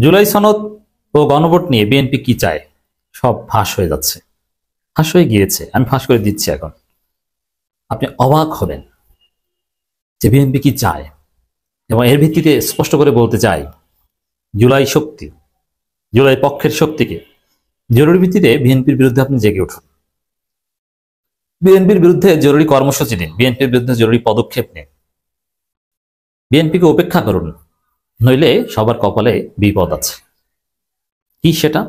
জুলাই সনদ ও গণভোট নিয়ে বিএনপি কি চায় সব ফাঁস হয়ে যাচ্ছে, ফাঁস হয়ে গিয়েছে। আমি ফাঁস করে দিচ্ছি। এখন আপনি অবাক হবেন যে বিএনপি কি চায়, এবং এর ভিত্তিতে স্পষ্ট করে বলতে চাই জুলাই শক্তি, জুলাই পক্ষের শক্তিকে জরুরি ভিত্তিতে বিএনপির বিরুদ্ধে আপনি জেগে উঠুন। বিএনপির বিরুদ্ধে জরুরি কর্মসূচি দিন, বিএনপির বিরুদ্ধে জরুরি পদক্ষেপ নিন। বিএনপিকে উপেক্ষা করুন, নইলে সবার কপালে বিপদ আছে। কি সেটা?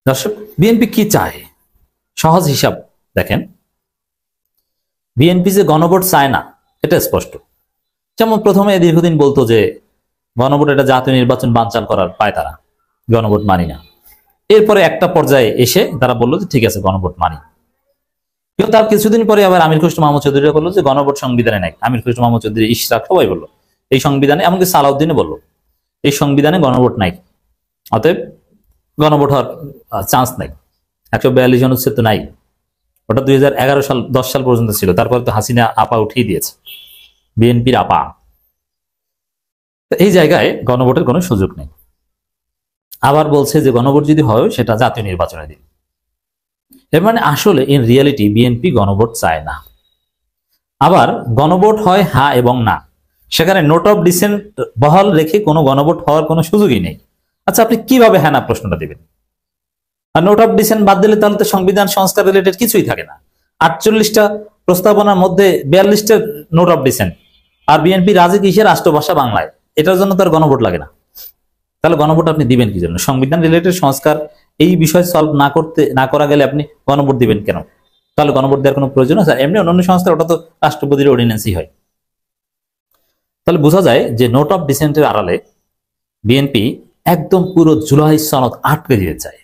দর্শক, বিএনপি কি চায় সহজ হিসাব দেখেন। বিএনপি যে গণভোট চায় না এটা স্পষ্ট। যেমন প্রথমে দীর্ঘদিন বলতো যে গণভোট এটা জাতীয় নির্বাচন বানচাল করার পায়তারা, গণভোট মানি না। এরপরে একটা পর্যায়ে এসে তারা বললো যে ঠিক আছে গণভোট মানি। কিন্তু তার কিছুদিন পরে আবার আমির খসরু মাহমুদ চৌধুরী বললো যে গণভোট সংবিধানে নাই। আমির খসরু মাহমুদ চৌধুরী, ইশরাক সবাই বললো এই সংবিধানে, এমনকি সালাউদ্দিনে বললো এই সংবিধানে গণভোট নাই, অতএব গণভোট হওয়ার চান্স নাই। 142 অনুচ্ছেদ তো নাই, ওটা 2011 সাল 10 সাল পর্যন্ত ছিল। তারপর তো হাসিনা আপা উঠিয়ে দিয়েছে, বিএনপির আপা। এই জায়গায় গণভোটের কোনো সুযোগ নেই। আবার বলছে যে গণভোট যদি হয় সেটা জাতীয় নির্বাচনে দিন। এর মানে আসলে ইন রিয়ালিটি বিএনপি গণভোট চায় না। আবার গণভোট হয় হ্যাঁ এবং না, সেখানে নোট অফ ডিসেন্ট বহাল রেখে কোনো গণভোট হওয়ার কোনো সুযোগই নেই। আচ্ছা, আপনি কিভাবে হ্যাঁ না প্রশ্নটা দিবেন? আর নোট অফ ডিসেন্ট বাদ দিলে তাহলে তো সংবিধান সংস্কার রিলেটেড কিছুই থাকে না। 48টা প্রস্তাবনার মধ্যে 42টা নোট অফ ডিসেন্ট, আর বিএনপি রাজি কিসে? রাষ্ট্রভাষা বাংলায়। এটার জন্য তার গণভোট লাগে না। তাহলে গণভোট আপনি দিবেন কি জন্য? সংবিধান রিলেটেড সংস্কার এই বিষয় সলভ না করা গেলে আপনি গণভোট দিবেন কেন? তাহলে গণভোট দেওয়ার কোনো প্রয়োজন আছে? এমনি অন্যান্য সংস্কার ওটা তো রাষ্ট্রপতির অর্ডিন্যান্সই হয়। তাহলে বোঝা যায় যে নোট অফ ডিসেন্টের আড়ালে বিএনপি একদম পুরো জুলাই সনদ আটকে দিতে চায়,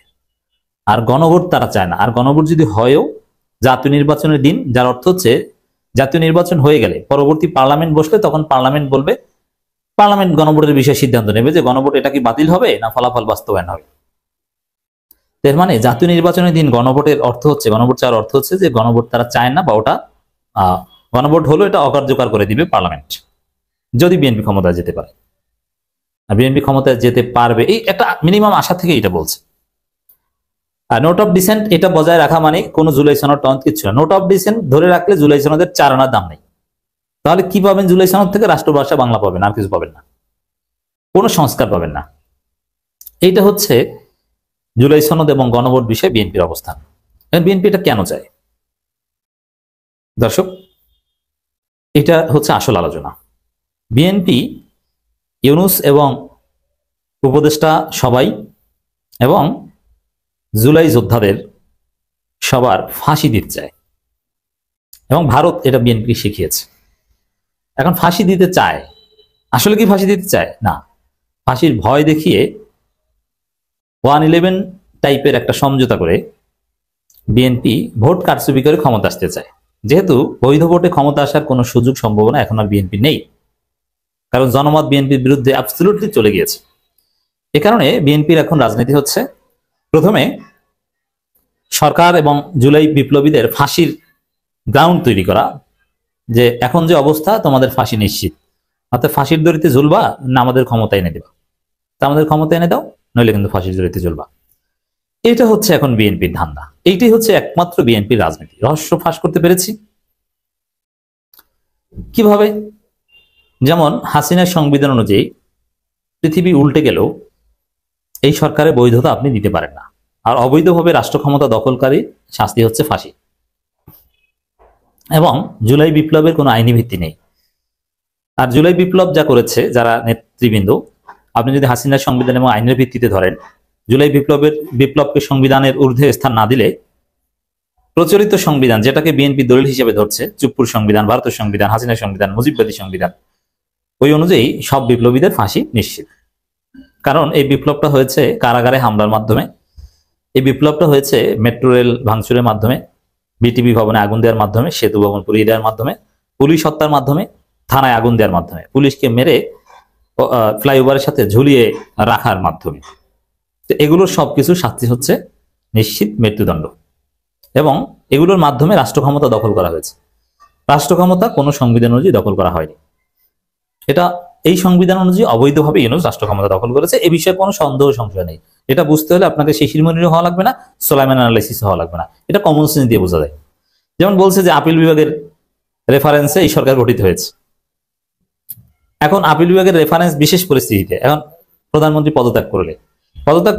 আর গণভোট তারা চায় না। আর গণভোট যদি হয়ও জাতীয় নির্বাচনের দিন, যার অর্থ হচ্ছে জাতীয় নির্বাচন হয়ে গেলে পরবর্তী পার্লামেন্ট বসলে তখন পার্লামেন্ট বলবে, পার্লামেন্ট গণভোটের বিষয়ে সিদ্ধান্ত নেবে যে গণভোট এটা কি বাতিল হবে না ফলাফল বাস্তবায়ন হবে। এর মানে জাতীয় নির্বাচনের দিন গণভোটের অর্থ হচ্ছে, গণভোট চাওয়ার অর্থ হচ্ছে যে গণভোট তারা চায় না, বা ওটা গণভোট হলো এটা অকার্যকর করে দিবে পার্লামেন্ট, যদি বিএনপি ক্ষমতায় যেতে পারে। আর বিএনপি ক্ষমতায় যেতে পারবে এই একটা মিনিমাম আশা থেকে এটা বলছে। আর নোট অফ ডিসেন্ট এটা বজায় রাখা মানে কোনো জুলাই সনদ টন কিচ্ছু না। নোট অফ ডিসেন্ট ধরে রাখলে জুলাই সনদের 4 আনার দাম নেই। তাহলে কি পাবেন জুলাই সনদ থেকে? রাষ্ট্রভাষা বাংলা পাবেন, আর কিছু পাবেন না, কোনো সংস্কার পাবেন না। এইটা হচ্ছে জুলাই সনদ এবং গণভোট বিষয়ে বিএনপির অবস্থান। বিএনপি এটা কেন চায় দর্শক? এটা হচ্ছে আসল আলোচনা। বিএনপি ইউনূস এবং উপদেষ্টা সবাই এবং জুলাই যোদ্ধাদের সবার ফাঁসি দিতে চায়, এবং ভারত এটা বিএনপি শিখিয়েছে। এখন ফাঁসি দিতে চায়, আসলে কি ফাঁসি দিতে চায় না, ফাঁসির ভয় দেখিয়ে 111 টাইপের একটা সমঝোতা করে বিএনপি ভোট কারচুপি করে ক্ষমতা আসতে চায়। যেহেতু বৈধ ভোটে ক্ষমতা আসার কোনো সুযোগ সম্ভাবনা এখন আর বিএনপি নেই, কারণ জনমত বিএনপির বিরুদ্ধে অ্যাবসলিউটলি চলে গিয়েছে। এ কারণে বিএনপির এখন রাজনীতি হচ্ছে প্রথমে সরকার এবং জুলাই বিপ্লবীদের ফাঁসির গ্রাউন্ড তৈরি করা, যে এখন যে অবস্থা তোমাদের ফাঁসি নিশ্চিত, অর্থাৎ ফাঁসির দড়িতে ঝুলবা না আমাদের ক্ষমতা এনে দেবা, তা আমাদের ক্ষমতা এনে দাও, নইলে কিন্তু ফাঁসির দড়িতে ঝুলবা। এটা হচ্ছে এখন বিএনপির ধান্দা। এইটাই হচ্ছে একমাত্র বিএনপির রাজনীতি। রহস্য ফাঁস করতে পেরেছি কিভাবে? যেমন হাসিনার সংবিধান অনুযায়ী পৃথিবী উল্টে গেলেও এই সরকারের বৈধতা আপনি দিতে পারেন না, আর অবৈধভাবে রাষ্ট্র ক্ষমতা দখলকারী শাস্তি হচ্ছে ফাঁসি। এবং জুলাই বিপ্লবের কোনো আইনি ভিত্তি নেই। আর জুলাই বিপ্লব যা করেছে যারা নেতৃবৃন্দ, আপনি যদি হাসিনার সংবিধান এবং আইনের ভিত্তিতে ধরেন, জুলাই বিপ্লবকে সংবিধানের ঊর্ধ্বে স্থান না দিলে প্রচলিত সংবিধান, যেটাকে বিএনপি দলিল হিসেবে ধরছে, চুপ্পুর সংবিধান, ভারতের সংবিধান, হাসিনার সংবিধান, মুজিববাদী সংবিধান, ওই অনুযায়ী সব বিপ্লবীদের ফাঁসি নিশ্চিত। কারণ এই বিপ্লবটা হয়েছে কারাগারে হামলার মাধ্যমে, এই বিপ্লবটা হয়েছে মেট্রো রেল ভাঙচুরের মাধ্যমে, বিটিভি ভবনে আগুন দেওয়ার মাধ্যমে, সেতু ভবন পুড়িয়ে দেওয়ার মাধ্যমে, পুলিশ হত্যার মাধ্যমে, থানায় আগুন দেওয়ার মাধ্যমে, পুলিশকে মেরে ফ্লাইওভারের সাথে ঝুলিয়ে রাখার মাধ্যমে। তো এগুলোর সবকিছু শাস্তি হচ্ছে নিশ্চিত মৃত্যুদণ্ড, এবং এগুলোর মাধ্যমে রাষ্ট্র ক্ষমতা দখল করা হয়েছে। রাষ্ট্র ক্ষমতা কোনো সংবিধান অনুযায়ী দখল করা হয়নি। এটা এই সংবিধান অনুযায়ী অবৈধভাবে ইউনূস রাষ্ট্র ক্ষমতা দখল করেছে, এ বিষয়ে কোনো সন্দেহ সংশয় নেই। এটা বুঝতে হলে আপনাকে শিশির মনির হওয়া লাগবে না, সোলাইমান অ্যানালাইসিস হওয়া লাগবে না, এটা কমন সেন্স দিয়ে বোঝা যায়। যেমন বলছে যে আপিল বিভাগের রেফারেন্সে এই সরকার গঠিত হয়েছে। এখন আপিল বিভাগের রেফারেন্স বিশেষ পরিস্থিতিতে, এখন প্রধানমন্ত্রী পদত্যাগ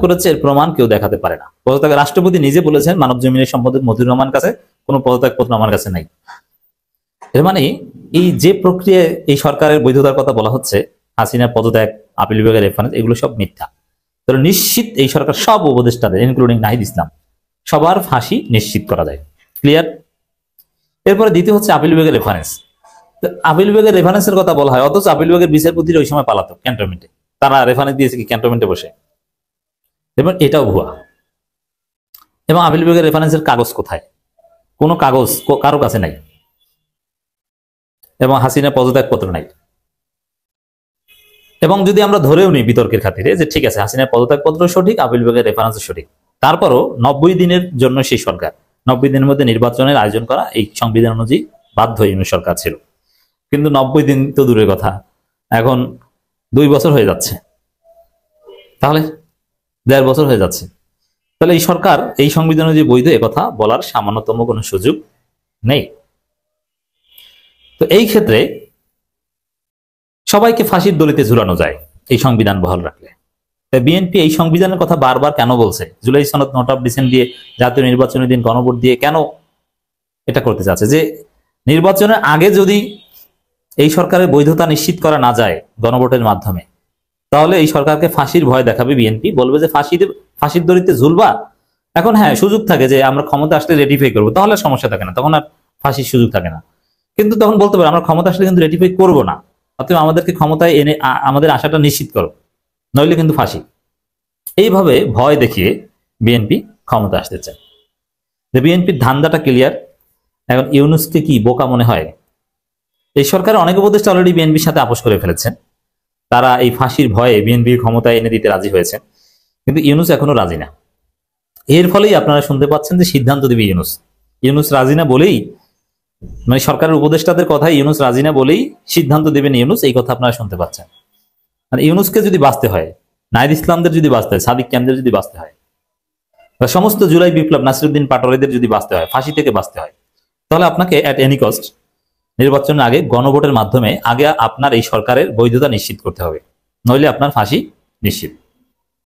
করেছে এর প্রমাণ কেউ দেখাতে পারে না। পদত্যাগ রাষ্ট্রপতি নিজে বলেছেন মানব জমিনের সম্পাদক মতিউর রহমান কাছে কোনো পদত্যাগপত্র আমার কাছে নাই। এর মানে এই যে প্রক্রিয়ায় এই সরকারের বৈধতার কথা বলা হচ্ছে, হাসিনার পদত্যাগ, আপিল বিভাগের রেফারেন্স, এগুলো সব মিথ্যা। তাহলে নিশ্চিত এই সরকার সব উপদেষ্টাদের ইনক্লুডিং নাহিদ ইসলাম সবার ফাঁসি নিশ্চিত করা যায়। ক্লিয়ার? এরপরে দ্বিতীয় হচ্ছে আপিল বিভাগের রেফারেন্স। আপিল বিভাগের রেফারেন্সের কথা বলা হয়, অথচ আপিল বিভাগের বিচারপতির ওই সময় পালাতো ক্যান্টনমেন্টে, তারা রেফারেন্স দিয়েছে কি ক্যান্টনমেন্টে বসে। এবং এটাও ভুয়া। এবং আপিল বিভাগের রেফারেন্সের কাগজ কোথায়? কোনো কাগজ কারো কাছে নাই। এবং হাসিনার পদত্যাগপত্র নাই। এবং যদি আমরা ধরেও নিই বিতর্কের খাতিরে যে ঠিক আছে হাসিনার পদত্যাগপত্র সঠিক, আপিল বিভাগের রেফারেন্স সঠিক, তারপরও 90 দিনের জন্য সেই সরকার 90 দিনের মধ্যে নির্বাচনের আয়োজন করা এই সংবিধান অনুযায়ী বাধ্য ইউনূস সরকার ছিল। কিন্তু 90 দিন তো দূরের কথা, এখন 2 বছর হয়ে যাচ্ছে, তাহলে 1.5 বছর হয়ে যাচ্ছে। তাহলে এই সরকার এই সংবিধান অনুযায়ী বৈধ একথা বলার সামান্যতম কোনো সুযোগ নেই। তো এই ক্ষেত্রে সবাইকে ফাঁসির দড়িতে ঝুলানো যায় এই সংবিধান বহাল রাখলে। বিএনপি এই সংবিধানের কথা বারবার কেন বলছে? জুলাই সনদ, নোট অফ ডিসেন্ট দিয়ে, জাতীয় নির্বাচনের দিন গণভোট দিয়ে কেন এটা করতে চাচ্ছে? যে নির্বাচনের আগে যদি এই সরকারের বৈধতা নিশ্চিত করা না যায় গণভোটের মাধ্যমে, তাহলে এই সরকারকে ফাঁসির ভয় দেখাবে বিএনপি, বলবে যে ফাঁসির দড়িতে ঝুলবা। এখন হ্যাঁ সুযোগ থাকে যে আমরা ক্ষমতা আসলে রেটিফাই করবো, তাহলে সমস্যা থাকে না, তখন আর ফাঁসির সুযোগ থাকে না। কিন্তু তখন বলতে পারে আমরা ক্ষমতা আসলে কিন্তু রেটিফাই করবো না, অতএব আমাদেরকে ক্ষমতায় এনে আমাদের আশাটা নিশ্চিত করো, নইলে কিন্তু ফাঁসি। এইভাবে ভয় দেখিয়ে বিএনপি ক্ষমতা আসতে চায়। যে বিএনপির ধান্দাটা ক্লিয়ার। এখন ইউনূসকে কি বোকা মনে হয়? এই সরকারের অনেক উপদেষ্টা অলরেডি বিএনপির সাথে আপোষ করে ফেলেছেন, তারা এই ফাঁসির ভয়ে বিএনপির ক্ষমতায় এনে দিতে রাজি হয়েছে, কিন্তু ইউনূস এখনো রাজি না। এর ফলেই আপনারা শুনতে পাচ্ছেন যে সিদ্ধান্ত দিবে ইউনূস রাজি না বলেই, মানে সরকারের উপদেষ্টাদের কথাই ইউনূস রাজি না বলেই সিদ্ধান্ত দেবেন ইউনূস, এই কথা আপনারা শুনতে পাচ্ছেন। আর ইউনূসকে যদি বাঁচতে হয়, নাহিদ ইসলামদের যদি বাঁচতে হয়, সাদিক ক্যাম্পদের যদি বাঁচতে হয়, বা সমস্ত জুলাই বিপ্লব নাসিরউদ্দিন পাটোয়ারিদের যদি বাঁচতে হয়, ফাঁসি থেকে বাঁচতে হয়, তাহলে আপনাকে অ্যাট এনি কস্ট নির্বাচনের আগে গণভোটের মাধ্যমে আগে আপনার এই সরকারের বৈধতা নিশ্চিত করতে হবে, নইলে আপনার ফাঁসি নিশ্চিত।